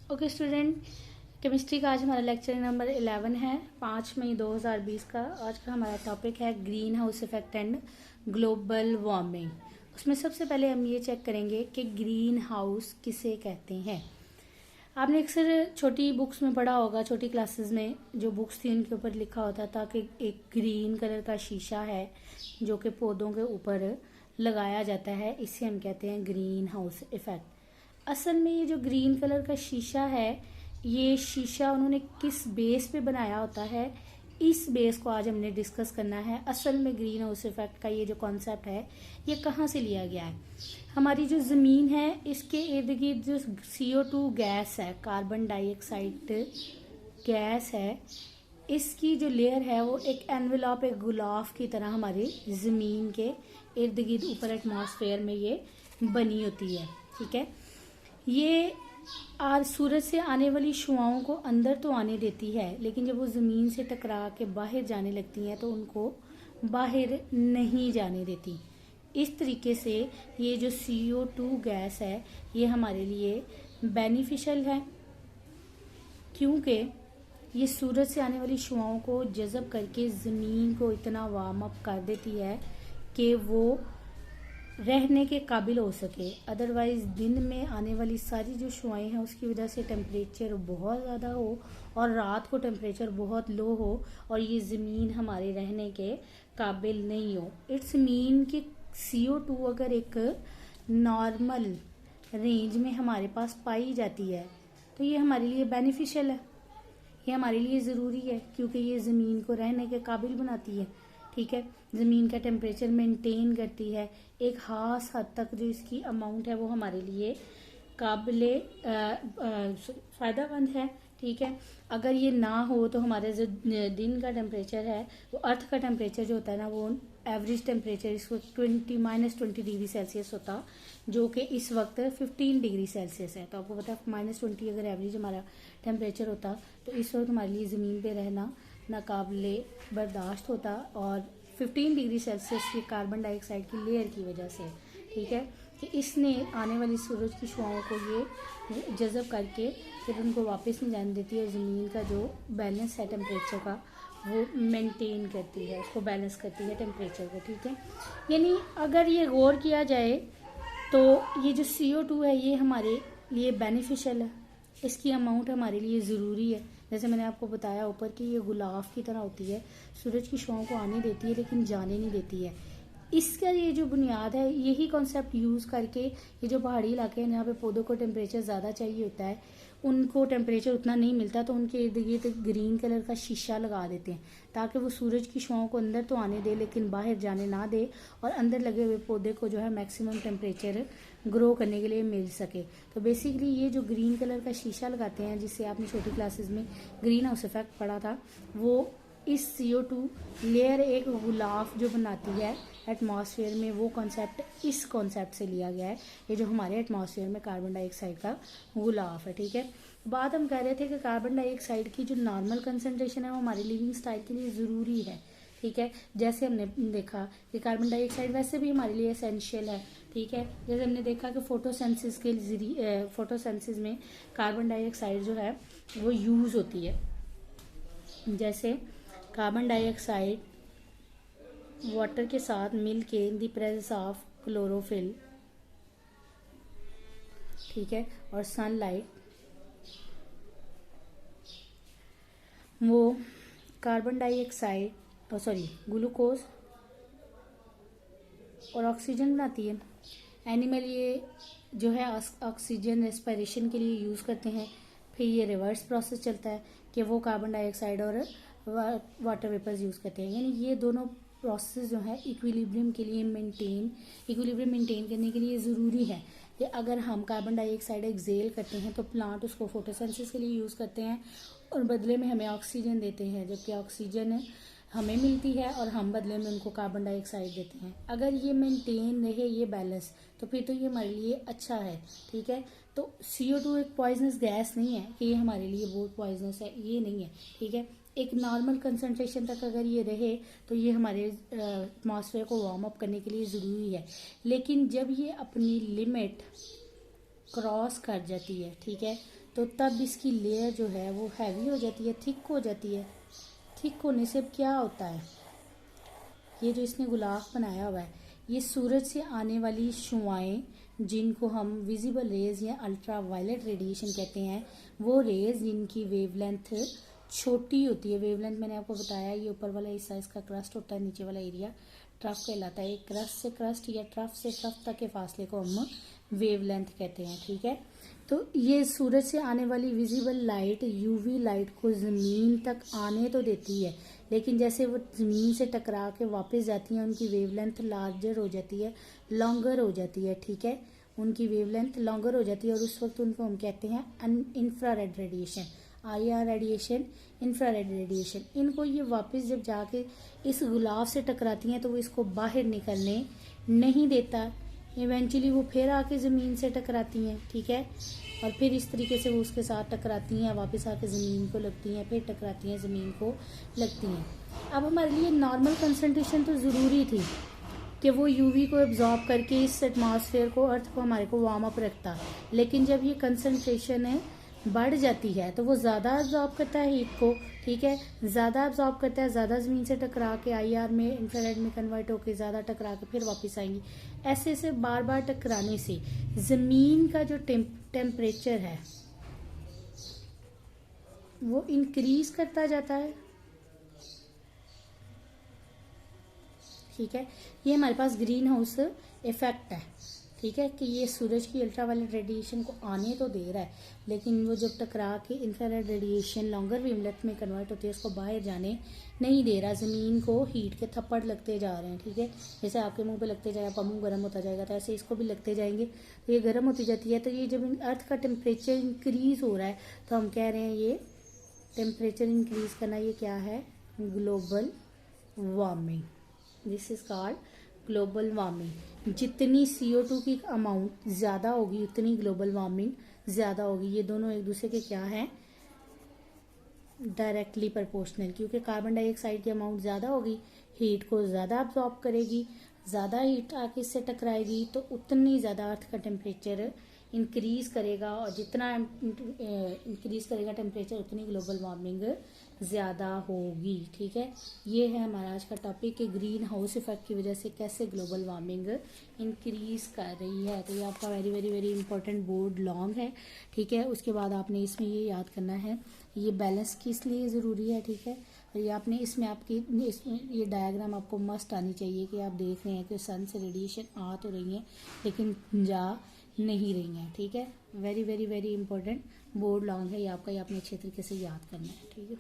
Okay student, chemistry का आज हमारा लेक्चर नंबर 11 है, 5 मई 2020 का। आज का हमारा टॉपिक है green house effect and global warming. उसमें सबसे पहले हम ये चेक करेंगे कि ग्रीन हाउस किसे कहते हैं। आपने अक्सर छोटी बुक्स में पढ़ा होगा, छोटी क्लासेस में जो बुक्स थी उनके ऊपर लिखा होता था कि एक ग्रीन कलर का शीशा है जो कि पौधों के ऊपर लगाया जाता है, इसे हम कहते हैं ग्रीन हाउस इफेक्ट। असल में ये जो ग्रीन कलर का शीशा है, ये शीशा उन्होंने किस बेस पे बनाया होता है, इस बेस को आज हमने डिस्कस करना है। असल में ग्रीन हाउस इफेक्ट का ये जो कॉन्सेप्ट है ये कहाँ से लिया गया है। हमारी जो ज़मीन है इसके इर्द गिर्द जो CO2 गैस है, कार्बन डाइऑक्साइड गैस है, इसकी जो लेयर है वो एक एनवेलप, एक गुलाफ की तरह हमारी ज़मीन के इर्द गिर्द ऊपर एटमॉस्फेयर में ये बनी होती है। ठीक है, ये सूरज से आने वाली शुआओं को अंदर तो आने देती है, लेकिन जब वो ज़मीन से टकरा के बाहर जाने लगती हैं तो उनको बाहर नहीं जाने देती। इस तरीके से ये जो CO2 गैस है ये हमारे लिए बेनिफिशियल है, क्योंकि ये सूरज से आने वाली शुआओं को जज़ब करके ज़मीन को इतना वार्म अप कर देती है कि वो रहने के काबिल हो सके। अदरवाइज़ दिन में आने वाली सारी जो शुआएं हैं उसकी वजह से टेम्परेचर बहुत ज़्यादा हो और रात को टेम्परेचर बहुत लो हो और ये ज़मीन हमारे रहने के काबिल नहीं हो। इट्स मीन कि CO2 अगर एक नॉर्मल रेंज में हमारे पास पाई जाती है तो ये हमारे लिए बेनिफिशियल है, ये हमारे लिए ज़रूरी है, क्योंकि ये ज़मीन को रहने के काबिल बनाती है। ठीक है, ज़मीन का टेम्परेचर मेंटेन करती है। एक खास हद तक जो इसकी अमाउंट है वो हमारे लिए काबिले फ़ायदेमंद है। ठीक है, अगर ये ना हो तो हमारे जो दिन का टेम्परेचर है वो अर्थ का टेम्परेचर जो होता है ना, वो एवरेज टेम्परेचर इस वक्त -20 डिग्री सेल्सियस होता, जो कि इस वक्त 15 डिग्री सेल्सियस है। तो आपको पता है -20 अगर एवरेज हमारा टेम्परेचर होता तो इस वक्त हमारे लिए ज़मीन पे रहना नाकाबिले बर्दाश्त होता, और 15 डिग्री सेल्सियस की कार्बन डाइऑक्साइड की लेयर की वजह से। ठीक है, कि इसने आने वाली सूरज की शुआओं को ये जज़ब करके फिर उनको वापस नहीं जाने देती, और ज़मीन का जो बैलेंस है टेम्परेचर का वो मेंटेन करती है, उसको बैलेंस करती है टेम्परेचर को। ठीक है, यानी अगर ये गौर किया जाए तो ये जो CO2 है ये हमारे लिए बेनिफिशियल है, इसकी अमाउंट हमारे लिए ज़रूरी है। जैसे मैंने आपको बताया ऊपर कि ये गुलाफ की तरह होती है, सूरज की शुआओं को आने देती है लेकिन जाने नहीं देती है। इसका ये जो बुनियाद है, यही कॉन्सेप्ट यूज़ करके ये जो पहाड़ी इलाके हैं जहाँ पे पौधों को टेम्परेचर ज़्यादा चाहिए होता है, उनको टेम्परेचर उतना नहीं मिलता, तो उनके इर्द गिर्द ग्रीन कलर का शीशा लगा देते हैं ताकि वो सूरज की शुआओं को अंदर तो आने दे लेकिन बाहर जाने ना दे, और अंदर लगे हुए पौधे को जो है मैक्सिमम टेम्परेचर ग्रो करने के लिए मिल सके। तो बेसिकली ये जो ग्रीन कलर का शीशा लगाते हैं, जिससे आपने छोटी क्लासेस में ग्रीन हाउस इफेक्ट पढ़ा था, वो इस CO2 लेयर एक गुलाफ जो बनाती है एटमॉस्फेयर में, वो कॉन्सेप्ट इस कॉन्सेप्ट से लिया गया है। ये जो हमारे एटमॉस्फेयर में कार्बन डाइऑक्साइड का गुलाफ है। ठीक है, बात हम कह रहे थे कि कार्बन डाइऑक्साइड की जो नॉर्मल कंसनट्रेशन है वो हमारे लिविंग स्टाइल के लिए ज़रूरी है। ठीक है, जैसे हमने देखा कि कार्बन डाइऑक्साइड वैसे भी हमारे लिए एसेंशियल है। ठीक है, जैसे हमने देखा कि फोटोसेंसिस के जरिए फोटोसेंसिस में कार्बन डाइऑक्साइड जो है वो यूज़ होती है। जैसे कार्बन डाइऑक्साइड वाटर के साथ मिल के in the presence of chlorophyll, ठीक है, और सनलाइट, वो कार्बन डाइऑक्साइड ग्लूकोज और ऑक्सीजन बनाती है। एनिमल ये जो है ऑक्सीजन रेस्पिरेशन के लिए यूज़ करते हैं, फिर ये रिवर्स प्रोसेस चलता है कि वो कार्बन डाइऑक्साइड और वाटर वेपर्स यूज़ करते हैं। यानी ये दोनों प्रोसेस जो है इक्विलिब्रियम मेंटेन करने के लिए ज़रूरी है कि अगर हम कार्बन डाइऑक्साइड एक्सेल करते हैं तो प्लांट उसको फोटोसिंथेसिस के लिए यूज़ करते हैं और बदले में हमें ऑक्सीजन देते हैं, जबकि ऑक्सीजन हमें मिलती है और हम बदले में उनको कार्बन डाइऑक्साइड देते हैं। अगर ये मेंटेन रहे ये बैलेंस, तो फिर तो ये हमारे लिए अच्छा है। ठीक है, तो CO2 एक पॉइजनस गैस नहीं है कि ये हमारे लिए बहुत पॉइजनस है, ये नहीं है। ठीक है, एक नॉर्मल कंसनट्रेशन तक अगर ये रहे तो ये हमारे एटमॉस्फेयर को वार्म अप करने के लिए ज़रूरी है। लेकिन जब ये अपनी लिमिट क्रॉस कर जाती है, ठीक है, तो तब इसकी लेयर जो है वो हैवी हो जाती है, थिक हो जाती है। थिक होने से क्या होता है, ये जो इसने गुलाफ बनाया हुआ है, ये सूरज से आने वाली शुआएं, जिनको हम विजिबल रेज या अल्ट्रा वायलेट रेडिएशन कहते हैं, वो रेज जिनकी वेवलेंथ छोटी होती है। वेवलेंथ मैंने आपको बताया, ये ऊपर वाला हिस्सा इसका क्रस्ट होता है, नीचे वाला एरिया ट्रफ कहलाता है। क्रस्ट से क्रस्ट या ट्रफ से ट्रफ तक के फासले को हम वेवलेंथ कहते हैं, ठीक है। तो ये सूरज से आने वाली विजिबल लाइट, यूवी लाइट को ज़मीन तक आने तो देती है, लेकिन जैसे वो ज़मीन से टकरा के वापस जाती हैं, उनकी वेवलेंथ लार्जर हो जाती है, लॉन्गर हो जाती है, ठीक है। उनकी वेवलेंथ लॉन्गर हो जाती है और उस वक्त उनको हम कहते हैं infrared radiation, IR radiation, infrared radiation. इनको ये वापस जब जाके इस गुलाफ से टकराती हैं तो वो इसको बाहर निकलने नहीं देता। इवेंचुअली वो फिर आके ज़मीन से टकराती हैं, ठीक है, और फिर इस तरीके से वो उसके साथ टकराती हैं, वापस आके ज़मीन को लगती हैं, फिर टकराती हैं, ज़मीन को लगती हैं। अब हमारे लिए नॉर्मल कंसंट्रेशन तो ज़रूरी थी कि वो यूवी को एब्जॉर्ब करके इस एटमॉस्फेयर को, अर्थ को, हमारे को वार्म अप रखता है, लेकिन जब ये कंसंट्रेशन है बढ़ जाती है तो वो ज़्यादा एब्जॉर्ब करता है हीट को, ठीक है, ज़्यादा एब्जॉर्ब करता है, ज़्यादा ज़मीन से टकरा के IR में, इंफ्रारेड में कन्वर्ट होकर ज़्यादा टकरा के फिर वापस आएंगी। ऐसे ऐसे बार बार टकराने से ज़मीन का जो टेम्परेचर है वो इंक्रीज करता जाता है, ठीक है। ये हमारे पास ग्रीन हाउस इफेक्ट है, ठीक है, कि ये सूरज की अल्ट्रावायलेट रेडिएशन को आने तो दे रहा है, लेकिन वो जब टकरा के इंफ्रारेड रेडिएशन लॉन्गर वेवलेंथ में कन्वर्ट होती है, उसको बाहर जाने नहीं दे रहा। ज़मीन को हीट के थप्पड़ लगते जा रहे हैं, ठीक है, जैसे आपके मुंह पे लगते जाए, आपका मुंह गर्म होता जाएगा, तो ऐसे इसको भी लगते जाएंगे, तो ये गर्म होती जाती है। तो ये जब अर्थ का टेम्परेचर इंक्रीज हो रहा है तो हम कह रहे हैं ये टेम्परेचर इंक्रीज करना, ये क्या है, global warming. This is called global warming. जितनी CO2 की अमाउंट ज़्यादा होगी उतनी ग्लोबल वार्मिंग ज़्यादा होगी। ये दोनों एक दूसरे के क्या हैं, डायरेक्टली प्रोपोर्शनल, क्योंकि कार्बन डाइऑक्साइड की अमाउंट ज़्यादा होगी, हीट को ज़्यादा अब्जॉर्ब करेगी, ज़्यादा हीट आके इससे टकराएगी, तो उतनी ज़्यादा अर्थ का टेम्परेचर इंक्रीज करेगा, और जितना इंक्रीज करेगा टेम्परेचर उतनी ग्लोबल वार्मिंग ज़्यादा होगी, ठीक है। ये है हमारा आज का टॉपिक कि ग्रीन हाउस इफेक्ट की वजह से कैसे ग्लोबल वार्मिंग इंक्रीज कर रही है। तो ये आपका very very very important board long है, ठीक है। उसके बाद आपने इसमें ये याद करना है, ये बैलेंस किस लिए ज़रूरी है, ठीक है। और ये आपने इसमें ये डायग्राम आपको मस्ट आनी चाहिए कि आप देख रहे हैं कि सन से रेडिएशन आ तो रही है लेकिन जा नहीं रही हैं, ठीक है। Very very very important board long है ये आपका, ये आपने अच्छे तरीके से याद करना है, ठीक है।